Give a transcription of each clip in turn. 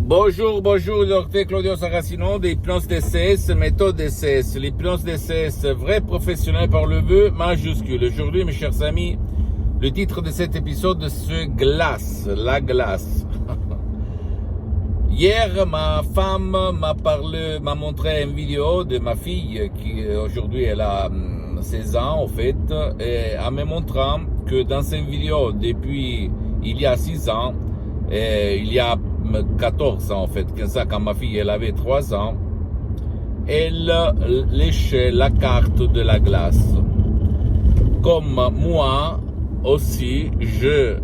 Bonjour, docteur Claudio Saracino de Hypnose DCS, méthode DCS. L'hypnose DCS, vrai professionnel par le vœu majuscule. Aujourd'hui, mes chers amis, le titre de cet épisode, c'est Glace, la glace. Hier, ma femme m'a montré une vidéo de ma fille qui aujourd'hui elle a 16 ans en fait, et en me montrant que dans cette vidéo, depuis il y a 6 ans, et il y a 14 ans en fait, quand ma fille elle avait 3 ans, elle léchait la carte de la glace. Comme moi aussi, je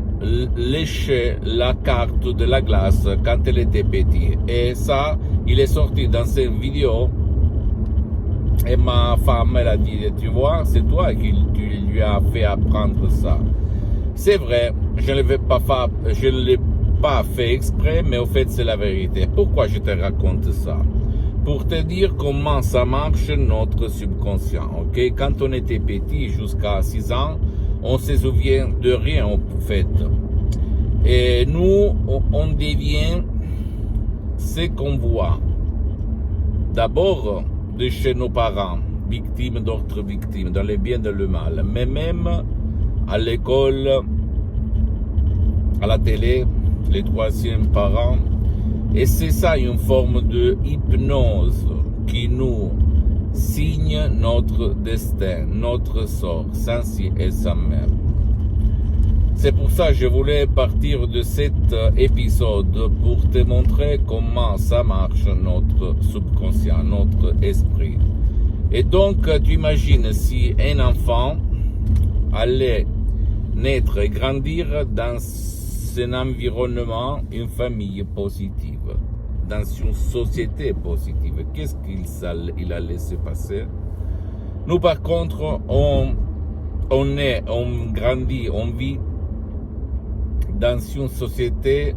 léchait la carte de la glace quand elle était petite. Et ça, il est sorti dans cette vidéo. Et ma femme, elle a dit, tu vois, c'est toi qui lui as fait apprendre ça. C'est vrai, je ne l'ai pas fait exprès, mais au fait, c'est la vérité. Pourquoi je te raconte ça? Pour te dire comment ça marche notre subconscient. Ok? Quand on était petit, jusqu'à 6 ans, on se souvient de rien en fait. Et nous, on devient ce qu'on voit. D'abord, de chez nos parents, victimes d'autres victimes, dans le bien et dans le mal. Mais même à l'école, à la télé, les troisièmes parents. Et c'est ça une forme de hypnose qui nous signe notre destin, notre sort, sans si et sans même. C'est pour ça que je voulais partir de cet épisode pour te montrer comment ça marche notre subconscient, notre esprit. Et donc, tu imagines si un enfant allait naître et grandir dans un environnement, une famille positive, dans une société positive, qu'est-ce qu'il allait se passer? Nous, par contre, on grandit, on vit dans une société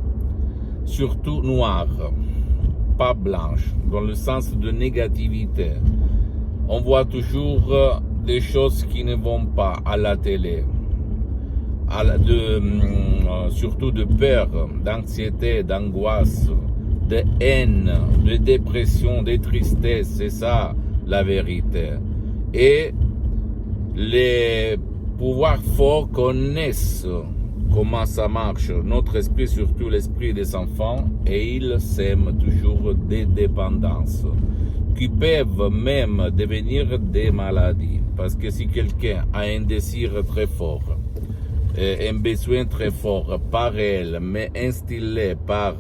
surtout noire, pas blanche, dans le sens de négativité. On voit toujours des choses qui ne vont pas à la télé, surtout de peur, d'anxiété, d'angoisse, de haine, de dépression, de tristesse, c'est ça la vérité. Et les pouvoirs forts connaissent comment ça marche, notre esprit, surtout l'esprit des enfants, et ils sèment toujours des dépendances qui peuvent même devenir des maladies. Parce que si quelqu'un a un désir très fort, un besoin très fort, pas réel, mais instillé par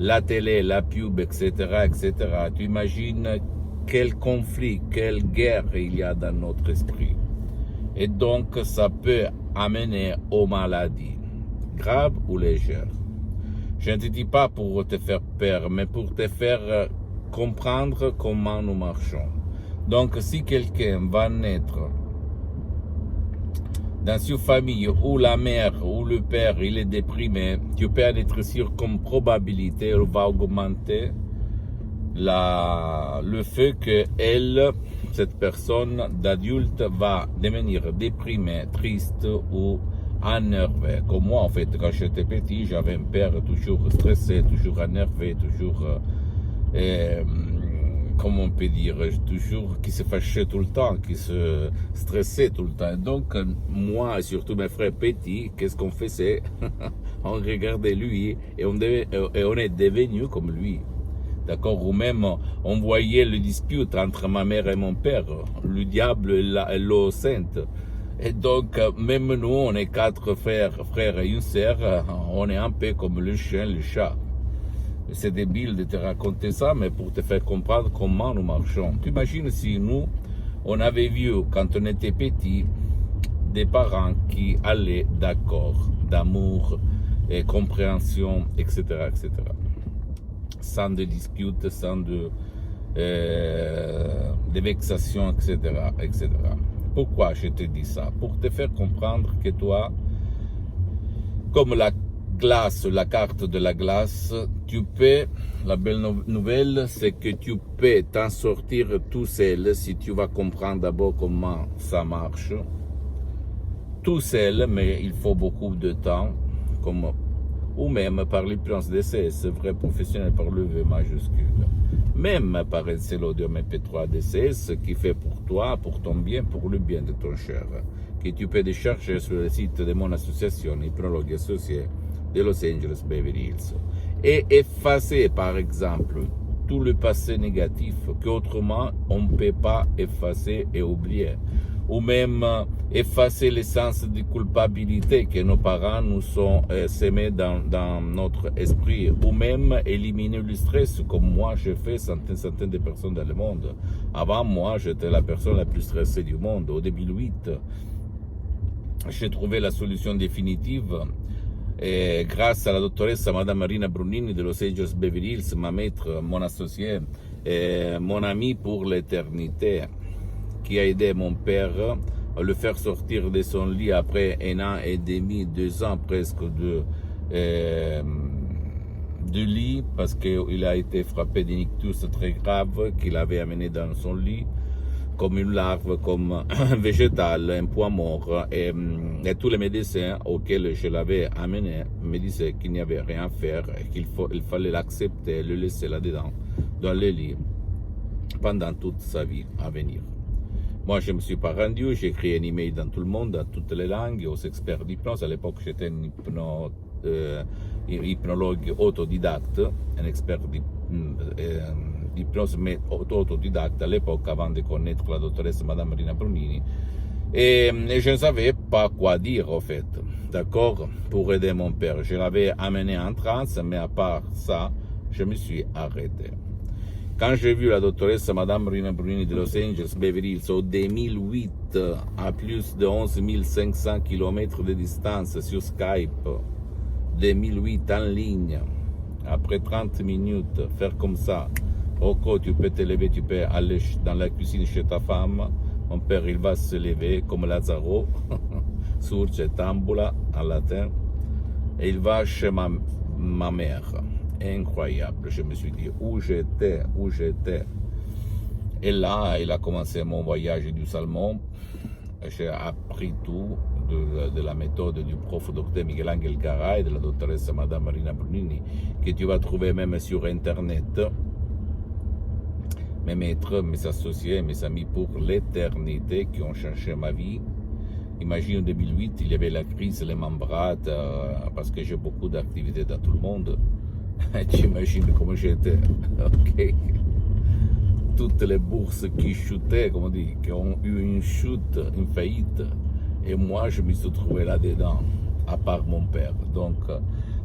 la télé, la pub, etc., etc., tu imagines quel conflit, quelle guerre il y a dans notre esprit. Et donc, ça peut amener aux maladies, graves ou légères. Je ne te dis pas pour te faire peur, mais pour te faire comprendre comment nous marchons. Donc, si quelqu'un va naître dans une famille où la mère ou le père il est déprimé, tu peux être sûr comme probabilité elle va augmenter le fait que cette personne d'adulte va devenir déprimée, triste ou énervée. Comme moi en fait, quand j'étais petit, j'avais un père toujours stressé, toujours énervé, toujours comment on peut dire, toujours qui se fâchait tout le temps, qui se stressait tout le temps. Donc, moi et surtout mes frères petits, qu'est-ce qu'on faisait? On regardait lui et on est devenu comme lui. D'accord? Ou même, on voyait le dispute entre ma mère et mon père, le diable et l'eau sainte. Et donc, même nous, on est 4 frères et une sœur, on est un peu comme le chien, le chat. C'est débile de te raconter ça, mais pour te faire comprendre comment nous marchons. Tu imagines si nous, on avait vu, quand on était petit, des parents qui allaient d'accord, d'amour, et compréhension, etc., etc. Sans de disputes, sans de vexations, etc., etc. Pourquoi je te dis ça? Pour te faire comprendre que toi, comme la glace, la carte de la glace, tu peux, la belle nouvelle, c'est que tu peux t'en sortir tout seul si tu vas comprendre d'abord comment ça marche. Tout seul, mais il faut beaucoup de temps, comme ou même par l'hypnose DCS, vrai professionnel par le V majuscule. Même par Encelodium MP3 DCS qui fait pour toi, pour ton bien, pour le bien de ton cher, que tu peux décharger sur le site de mon association Hypnologue Associés de Los Angeles Beverly Hills et effacer par exemple tout le passé négatif qu'autrement on ne peut pas effacer et oublier, ou même effacer les sens de culpabilité que nos parents nous ont semés dans notre esprit, ou même éliminer le stress comme moi j'ai fait centaines de personnes dans le monde. Avant moi, j'étais la personne la plus stressée du monde. Au 2008, j'ai trouvé la solution définitive et grâce à la doctoresse Madame Marina Brunini de Los Angeles Beverly Hills, ma maître, mon associé, et mon ami pour l'éternité, qui a aidé mon père à le faire sortir de son lit après 1 an et demi, 2 ans presque de lit, parce qu'il a été frappé d'un ictus très grave qu'il avait amené dans son lit, comme une larve, comme un végétal, un point mort. Et tous les médecins auxquels je l'avais amené me disaient qu'il n'y avait rien à faire, et qu'il fallait l'accepter, le laisser là-dedans, dans le lit, pendant toute sa vie à venir. Moi, je ne me suis pas rendu, j'ai écrit un email dans tout le monde, dans toutes les langues, aux experts d'hypnose. À l'époque, j'étais un hypnologue autodidacte, un expert d'hypnose mais autodidacte à l'époque, avant de connaître la doctoresse Madame Marina Brunini. Et je ne savais pas quoi dire, en fait, d'accord, pour aider mon père. Je l'avais amené en transe, mais à part ça, je me suis arrêté. Quand j'ai vu la doctoresse Madame Marina Brunini de Los Angeles Beverly Hills au 2008, à plus de 11 500 km de distance sur Skype, 2008 en ligne, après 30 minutes, faire comme ça, ok, tu peux te lever, tu peux aller dans la cuisine chez ta femme, mon père il va se lever comme Lazzaro, surge tambula en latin, et il va chez ma mère. Incroyable, je me suis dit où j'étais. Et là, il a commencé mon voyage du Salmon. J'ai appris tout de la méthode du prof Dr Miguel Angel Garay et de la doctoresse Madame Marina Brunini, que tu vas trouver même sur Internet. Mes maîtres, mes associés, mes amis pour l'éternité qui ont changé ma vie. Imagine en 2008, il y avait la crise, les membranes, parce que j'ai beaucoup d'activités dans tout le monde. Tu imagines comment j'étais, ok. Toutes les bourses qui chutaient, comme on dit, qui ont eu une chute, une faillite, et moi je me suis trouvé là-dedans, à part mon père. Donc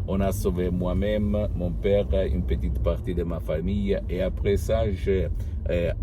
on a sauvé moi-même, mon père, une petite partie de ma famille, et après ça j'ai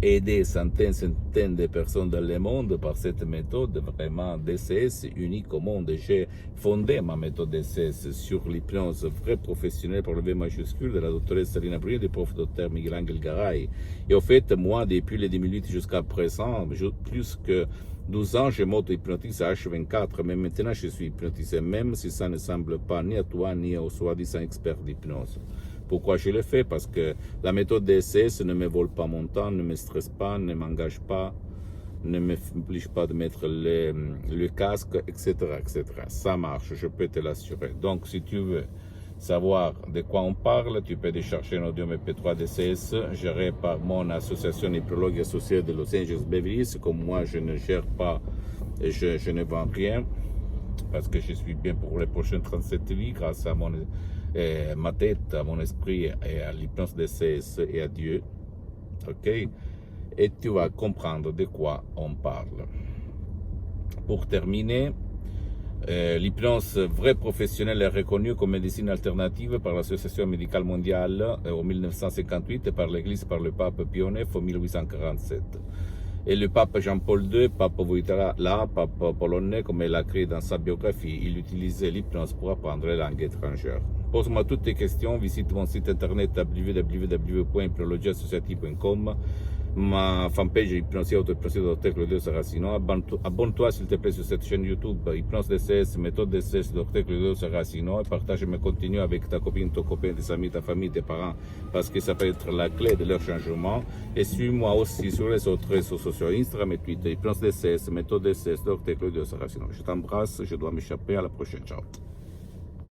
aidé centaines de personnes dans le monde par cette méthode vraiment DCS unique au monde. J'ai fondé ma méthode DCS sur l'hypnose vrai professionnelle par le V majuscule de la doctoresse Salina Brunini et du prof Dr Miguel Angel Garay. Et au fait, moi, depuis le 2008 jusqu'à présent, plus que 12 ans, je m'auto-hypnotise à H24, mais maintenant je suis hypnotisé, même si ça ne semble pas ni à toi ni aux soi-disant experts d'hypnose. Pourquoi je le fais? Parce que la méthode DCS ne me vole pas mon temps, ne me stresse pas, ne m'engage pas, ne m'oblige pas de mettre le casque, etc., etc. Ça marche, je peux te l'assurer. Donc, si tu veux savoir de quoi on parle, tu peux décharger un audio MP3 DCS géré par mon association Hypnologue Associée de Los Angeles Beverly Hills. Comme moi, je ne gère pas et je ne vends rien parce que je suis bien pour les prochaines 37 vies grâce à ma tête, à mon esprit et à l'hypnose DCS et à Dieu. Ok? Et tu vas comprendre de quoi on parle. Pour terminer, l'hypnose vraie professionnelle est reconnue comme médecine alternative par l'Association médicale mondiale en 1958 et par l'Église par le pape Pie IX en 1847. Et le pape Jean-Paul II, pape Wojtyła, pape polonais, comme il a écrit dans sa biographie, il utilisait l'hypnose pour apprendre les langues étrangères. Pose-moi toutes tes questions, visite mon site internet www.hypnologieassociative.com, ma fanpage Hypnosie Auto-Hypnosie Dr Claudio Saracino. Abonne-toi s'il te plaît sur cette chaîne YouTube Hypnose DCS, méthode DCS Dr Claudio Saracino, et partage mes contenus avec ta copine, ton copain, tes amis, ta famille, tes parents, parce que ça peut être la clé de leur changement. Et suis-moi aussi sur les autres réseaux sociaux, Instagram et Twitter, Hypnose DCS, méthode DCS Dr Claudio Saracino. Je t'embrasse, je dois m'échapper, à la prochaine, ciao.